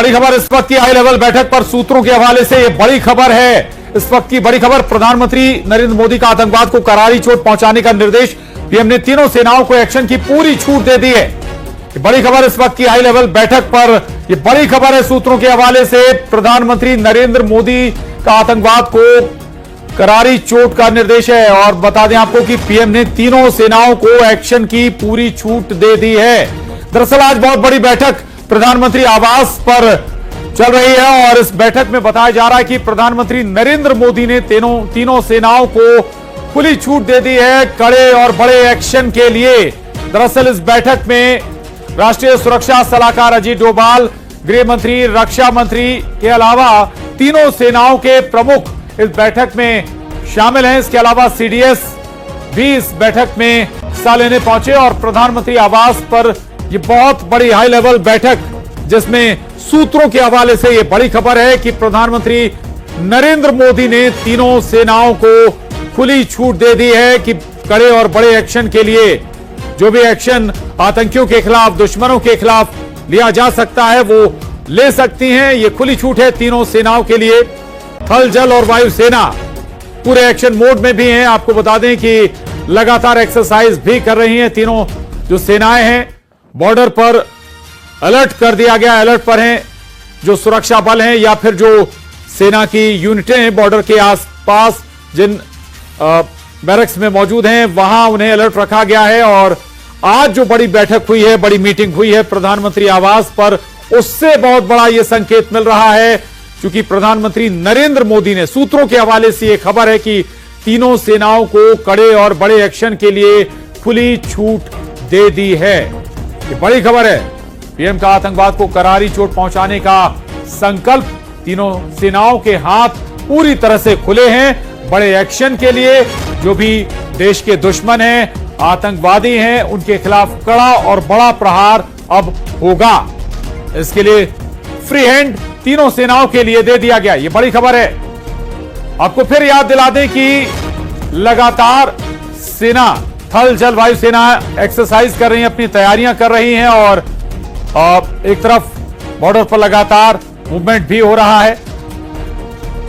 बड़ी खबर इस वक्त की हाई लेवल बैठक पर सूत्रों के हवाले से। ये बड़ी खबर है, इस वक्त की बड़ी खबर। प्रधानमंत्री नरेंद्र मोदी का आतंकवाद को करारी चोट पहुंचाने का निर्देश, पीएम ने तीनों सेनाओं को एक्शन की पूरी छूट दे दी है। ये बड़ी खबर इस वक्त की हाई लेवल बैठक पर, ये बड़ी खबर है सूत्रों के हवाले से। प्रधानमंत्री नरेंद्र मोदी का आतंकवाद को करारी चोट का निर्देश है। और बता दें आपको कि पीएम ने तीनों सेनाओं को एक्शन की पूरी छूट दे दी है। दरअसल आज बहुत बड़ी बैठक प्रधानमंत्री आवास पर चल रही है और इस बैठक में बताया जा रहा है कि प्रधानमंत्री नरेंद्र मोदी ने तीनों सेनाओं को खुली छूट दे दी है कड़े और बड़े एक्शन के लिए। दरअसल इस बैठक में राष्ट्रीय सुरक्षा सलाहकार अजीत डोभाल, गृह मंत्री, रक्षा मंत्री के अलावा तीनों सेनाओं के प्रमुख इस बैठक में शामिल हैं। इसके अलावा सीडीएस भी इस बैठक में हिस्सा लेने पहुंचे और प्रधानमंत्री आवास पर ये बहुत बड़ी हाई लेवल बैठक, जिसमें सूत्रों के हवाले से ये बड़ी खबर है कि प्रधानमंत्री नरेंद्र मोदी ने तीनों सेनाओं को खुली छूट दे दी है कि कड़े और बड़े एक्शन के लिए जो भी एक्शन आतंकियों के खिलाफ, दुश्मनों के खिलाफ लिया जा सकता है वो ले सकती हैं। ये खुली छूट है तीनों सेनाओं के लिए। थल, जल और वायु सेना पूरे एक्शन मोड में भी हैं। आपको बता दें कि लगातार एक्सरसाइज भी कर रही हैं तीनों जो सेनाएं हैं। बॉर्डर पर अलर्ट कर दिया गया, अलर्ट पर हैं जो सुरक्षा बल हैं या फिर जो सेना की यूनिटें हैं बॉर्डर के आसपास जिन बैरक्स में मौजूद हैं, वहां उन्हें अलर्ट रखा गया है। और आज जो बड़ी बैठक हुई है, बड़ी मीटिंग हुई है प्रधानमंत्री आवास पर, उससे बहुत बड़ा यह संकेत मिल रहा है क्योंकि प्रधानमंत्री नरेंद्र मोदी ने, सूत्रों के हवाले से यह खबर है कि तीनों सेनाओं को कड़े और बड़े एक्शन के लिए खुली छूट दे दी है। ये बड़ी खबर है। पीएम का आतंकवाद को करारी चोट पहुंचाने का संकल्प, तीनों सेनाओं के हाथ पूरी तरह से खुले हैं बड़े एक्शन के लिए। जो भी देश के दुश्मन हैं, आतंकवादी हैं, उनके खिलाफ कड़ा और बड़ा प्रहार अब होगा। इसके लिए फ्री हैंड तीनों सेनाओं के लिए दे दिया गया। ये बड़ी खबर है। आपको फिर याद दिला दें कि लगातार सेना, थल, जल, वायु सेना एक्सरसाइज कर रही है, अपनी तैयारियां कर रही हैं और एक तरफ बॉर्डर पर लगातार मूवमेंट भी हो रहा है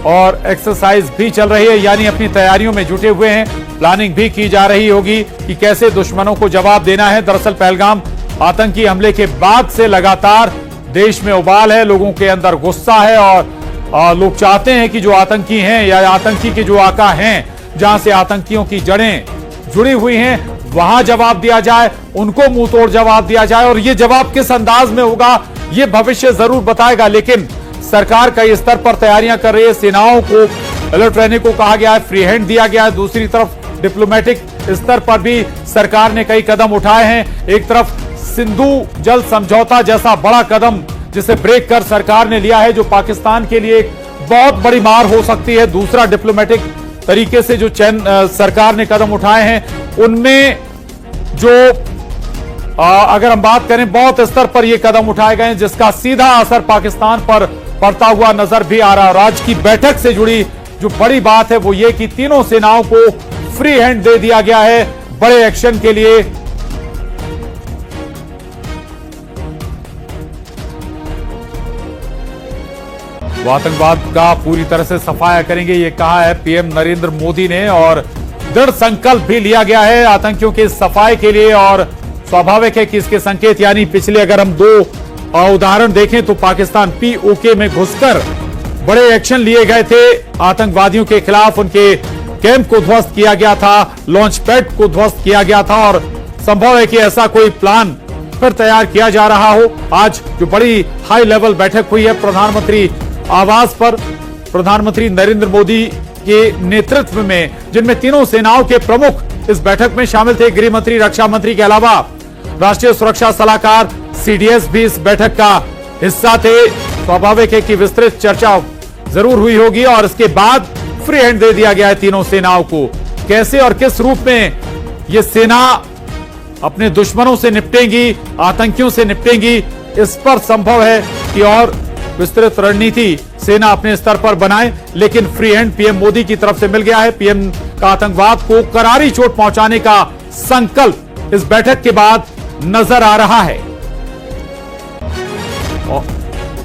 और एक्सरसाइज भी चल रही है, यानी अपनी तैयारियों में जुटे हुए हैं। प्लानिंग भी की जा रही होगी कि कैसे दुश्मनों को जवाब देना है। दरअसल पहलगाम आतंकी हमले के बाद से लगातार देश में उबाल है, लोगों के अंदर गुस्सा है और लोग चाहते हैं कि जो आतंकी हैं या आतंकी के जो आका हैं, जहां से आतंकियों की जड़ें जुड़ी हुई हैं, वहां जवाब दिया जाए, उनको मुंह तोड़ जवाब दिया जाए। और ये जवाब किस अंदाज में होगा ये भविष्य जरूर बताएगा, लेकिन सरकार कई स्तर पर तैयारियां कर रही है। सेनाओं को अलर्ट रहने को कहा गया है, फ्री हैंड दिया गया है। दूसरी तरफ डिप्लोमेटिक स्तर पर भी सरकार ने कई कदम उठाए हैं। एक तरफ सिंधु जल समझौता जैसा बड़ा कदम जिसे ब्रेक कर सरकार ने लिया है, जो पाकिस्तान के लिए एक बहुत बड़ी मार हो सकती है। दूसरा, डिप्लोमेटिक तरीके से जो सरकार ने कदम उठाए हैं, उनमें जो अगर हम बात करें, बहुत स्तर पर ये कदम उठाए गए हैं जिसका सीधा असर पाकिस्तान पर पड़ता हुआ नजर भी आ रहा है। और आज की बैठक से जुड़ी जो बड़ी बात है वो ये कि तीनों सेनाओं को फ्री हैंड दे दिया गया है बड़े एक्शन के लिए। वो आतंकवाद का पूरी तरह से सफाया करेंगे, ये कहा है पीएम नरेंद्र मोदी ने और दृढ़ संकल्प भी लिया गया है आतंकियों के सफाई के लिए। और स्वाभाविक है कि इसके संकेत, यानी पिछले अगर हम दो उदाहरण देखें तो पाकिस्तान पीओके में घुसकर बड़े एक्शन लिए गए थे आतंकवादियों के खिलाफ, उनके कैंप को ध्वस्त किया गया था, लॉन्च पैड को ध्वस्त किया गया था और संभव है कि ऐसा कोई प्लान फिर तैयार किया जा रहा हो। आज जो बड़ी हाई लेवल बैठक हुई है प्रधानमंत्री आवास पर, प्रधानमंत्री नरेंद्र मोदी के नेतृत्व में, जिनमें तीनों सेनाओं के प्रमुख इस बैठक में शामिल थे। गृह मंत्री, रक्षा मंत्री के अलावा राष्ट्रीय सुरक्षा सलाहकार, सीडीएस भी इस बैठक का हिस्सा थे। स्वाभाविक है कि विस्तृत चर्चा जरूर हुई होगी और इसके बाद फ्री हैंड दे दिया गया है तीनों सेनाओं को। कैसे और किस रूप में ये सेना अपने दुश्मनों से निपटेंगी, आतंकियों से निपटेंगी, इस पर संभव है कि और विस्तृत रणनीति सेना अपने स्तर पर बनाए। लेकिन फ्री हैंड पीएम मोदी की तरफ से मिल गया है। पीएम का आतंकवाद को करारी चोट पहुंचाने का संकल्प इस बैठक के बाद नजर आ रहा है।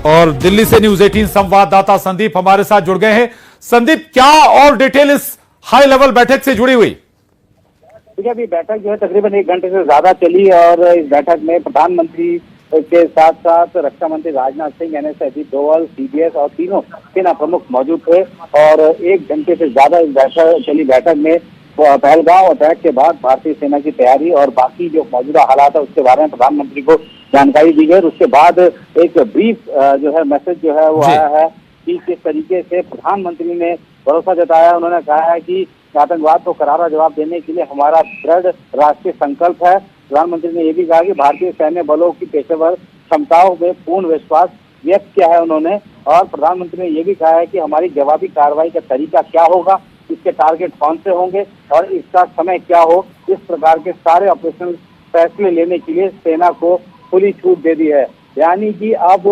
और दिल्ली से न्यूज 18 संवाददाता संदीप हमारे साथ जुड़ गए हैं। संदीप, क्या और डिटेल इस हाई लेवल बैठक से जुड़ी हुई? देखिए, अभी बैठक जो है तकरीबन 1 घंटे से ज्यादा चली और इस बैठक में प्रधानमंत्री के साथ साथ रक्षा मंत्री राजनाथ सिंह, एनएस अजीत डोभाल, सीडीएस और तीनों सेना प्रमुख मौजूद थे। और 1 घंटे से ज्यादा इस बैठक में पहलगाम अटैक के बाद भारतीय सेना की तैयारी और बाकी जो मौजूदा हालात है उसके बारे में प्रधानमंत्री को जानकारी दी गई। उसके बाद एक ब्रीफ जो है मैसेज जो है वो आया है कि किस तरीके से प्रधानमंत्री ने भरोसा जताया। उन्होंने कहा है कि आतंकवाद को करारा जवाब देने के लिए हमारा दृढ़ राष्ट्रीय संकल्प है। प्रधानमंत्री ने यह भी कहा कि भारतीय सैन्य बलों की पेशेवर क्षमताओं में पूर्ण विश्वास व्यक्त किया है उन्होंने। और प्रधानमंत्री ने यह भी कहा है कि हमारी जवाबी कार्रवाई का तरीका क्या होगा, इसके टारगेट कौन से होंगे और इसका समय क्या हो, इस प्रकार के सारे ऑपरेशनल फैसले लेने के लिए सेना को खुली छूट दे दी है। यानी कि अब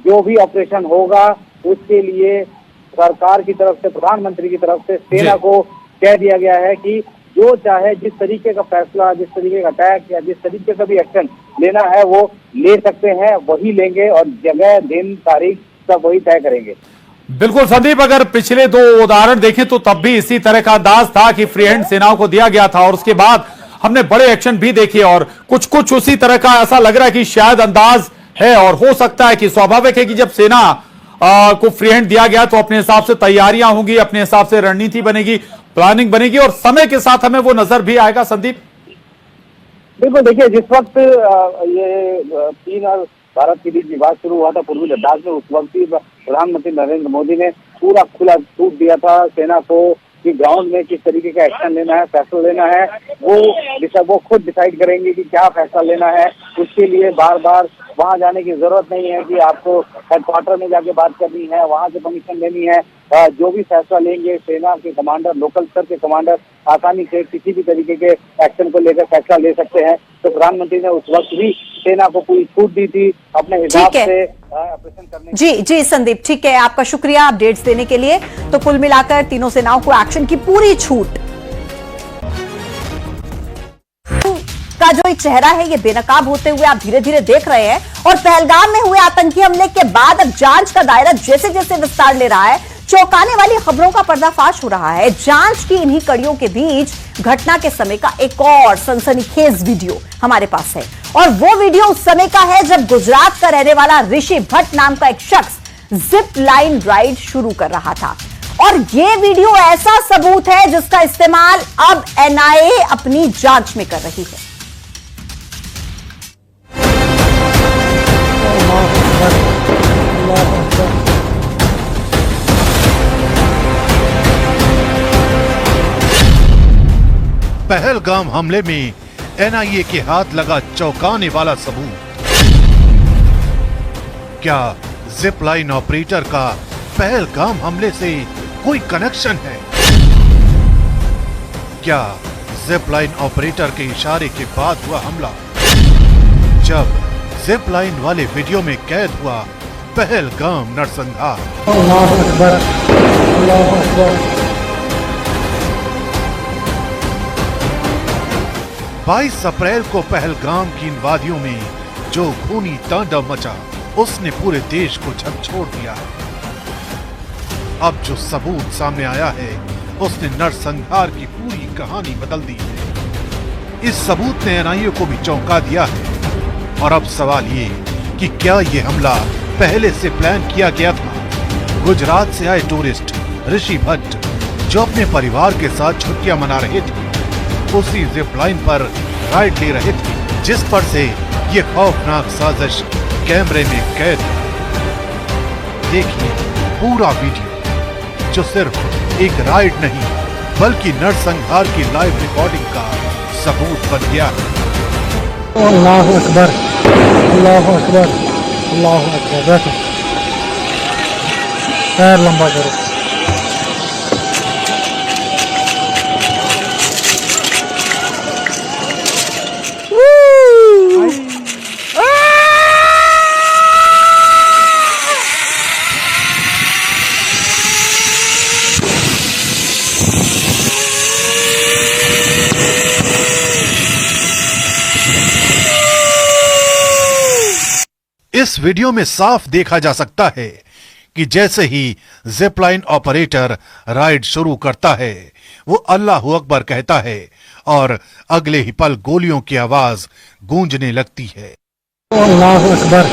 जो भी ऑपरेशन होगा उसके लिए सरकार की तरफ से, प्रधानमंत्री की तरफ से सेना को कह दिया गया है कि जो चाहे जिस तरीके का फैसला, जिस तरीके का अटैक या जिस तरीके का भी एक्शन लेना है वो ले सकते हैं, वही लेंगे और जगह, दिन, तारीख सब वही तय करेंगे। बिल्कुल संदीप, अगर पिछले 2 उदाहरण देखें तो तब भी इसी तरह का अंदाज था कि फ्री हैंड सेनाओं को दिया गया था और उसके बाद हमने बड़े एक्शन भी देखे और कुछ उसी तरह का ऐसा लग रहा है कि शायद अंदाज है। और हो सकता है कि स्वाभाविक है कि जब सेना को फ्री हैंड दिया गया तो अपने हिसाब से तैयारियां होंगी, अपने हिसाब से रणनीति बनेगी, प्लानिंग बनेगी और समय के साथ हमें वो नजर भी आएगा। संदीप, बिल्कुल, देखिए जिस वक्त ये चीन और भारत के बीच विवाद शुरू हुआ था पूर्वी लद्दाख में, उस वक्त ही प्रधानमंत्री नरेंद्र मोदी ने पूरा खुला छूट दिया था सेना को कि ग्राउंड में किस तरीके का एक्शन लेना है, फैसला लेना है, वो खुद डिसाइड करेंगे कि क्या फैसला लेना है। उसके लिए बार बार वहां जाने की जरूरत नहीं है कि आपको हेडक्वार्टर में जाके बात करनी है, वहां से परमिशन लेनी है। जो भी फैसला लेंगे सेना के कमांडर, लोकल स्तर के कमांडर आसानी से किसी भी तरीके के एक्शन को लेकर फैसला ले सकते हैं। तो प्रधानमंत्री ने उस वक्त भी सेना को पूरी छूट दी थी अपने हिसाब से ऑपरेशन करने। जी संदीप, ठीक है, आपका शुक्रिया अपडेट्स देने के लिए। तो कुल मिलाकर तीनों सेनाओं को एक्शन की पूरी छूट का जो एक चेहरा है ये बेनकाब होते हुए आप धीरे धीरे देख रहे हैं। और पहलगाम में हुए आतंकी हमले के बाद अब जांच का दायरा जैसे जैसे विस्तार ले रहा है, चौंकाने वाली खबरों का पर्दाफाश हो रहा है। जांच की इन्हीं कड़ियों के बीच घटना के समय का एक और सनसनीखेज वीडियो हमारे पास है और वो वीडियो उस समय का है जब गुजरात का रहने वाला ऋषि भट्ट नाम का एक शख्स जिप लाइन राइड शुरू कर रहा था। और ये वीडियो ऐसा सबूत है जिसका इस्तेमाल अब एनआईए अपनी जांच में कर रही है। पहलगाम हमले में एनआईए के हाथ लगा चौंकाने वाला सबूत। क्या जिप लाइन ऑपरेटर का पहलगाम हमले से कोई कनेक्शन है? क्या जिप लाइन ऑपरेटर के इशारे के बाद हुआ हमला? जब जिप लाइन वाले वीडियो में कैद हुआ पहलगाम नरसंहार। अल्लाहु अकबर, अल्लाहु अकबर। 22 अप्रैल को पहलगाम की इन वादियों में जो खूनी तांडव मचा उसने पूरे देश को झकझोर दिया है। अब जो सबूत सामने आया है उसने नरसंहार की पूरी कहानी बदल दी है। इस सबूत ने एनआईए को भी चौंका दिया है। और अब सवाल ये कि क्या ये हमला पहले से प्लान किया गया था? गुजरात से आए टूरिस्ट ऋषि भट्ट जो अपने परिवार के साथ छुट्टियां मना रहे थे उसी जिप लाइन पर राइड ले रहे थे जिस पर से ये खौफनाक साजिश कैमरे में कैद है। देखिए पूरा वीडियो जो सिर्फ एक राइड नहीं बल्कि नरसंहार की लाइव रिकॉर्डिंग का सबूत बन गया है। अल्लाहु अकबर, अल्लाहु अकबर, अल्लाहु अकबर। बैठो, पैर लंबा करो। इस वीडियो में साफ देखा जा सकता है कि जैसे ही जिपलाइन ऑपरेटर राइड शुरू करता है, वो अल्लाह अकबर कहता है और अगले ही पल गोलियों की आवाज गूंजने लगती है। अल्लाह अकबर,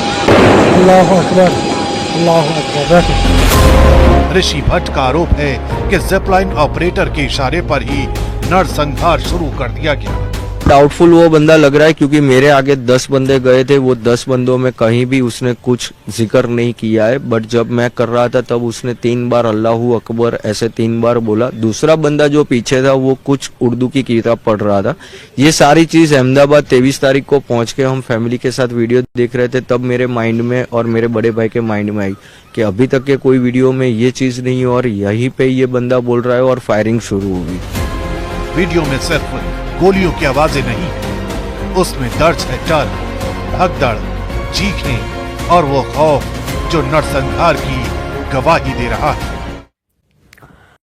अल्लाह अकबर, अल्लाह अकबर। बैठो। ऋषि भट्ट का आरोप है कि जिपलाइन ऑपरेटर के इशारे पर ही नरसंहार शुरू कर दिया गया। डाउटफुल वो बंदा लग रहा है क्योंकि मेरे आगे 10 बंदे गए थे, वो 10 बंदों में कहीं भी उसने कुछ जिक्र नहीं किया है, बट जब मैं कर रहा था तब उसने 3 बार अल्लाहू अकबर ऐसे 3 बार बोला। दूसरा बंदा जो पीछे था वो कुछ उर्दू की किताब पढ़ रहा था। ये सारी चीज अहमदाबाद 23 तारीख को पहुंच के हम फैमिली के साथ वीडियो देख रहे थे, तब मेरे माइंड में और मेरे बड़े भाई के माइंड में आई कि अभी तक के कोई वीडियो में ये चीज नहीं और यहीं पे ये बंदा बोल रहा है और फायरिंग शुरू हो गई। वीडियो में सिर्फ गोलियों की आवाजें नहीं, उसमें दर्ज है डर, भगदड़, चीखें और वो खौफ जो नरसंहार की गवाही दे रहा है।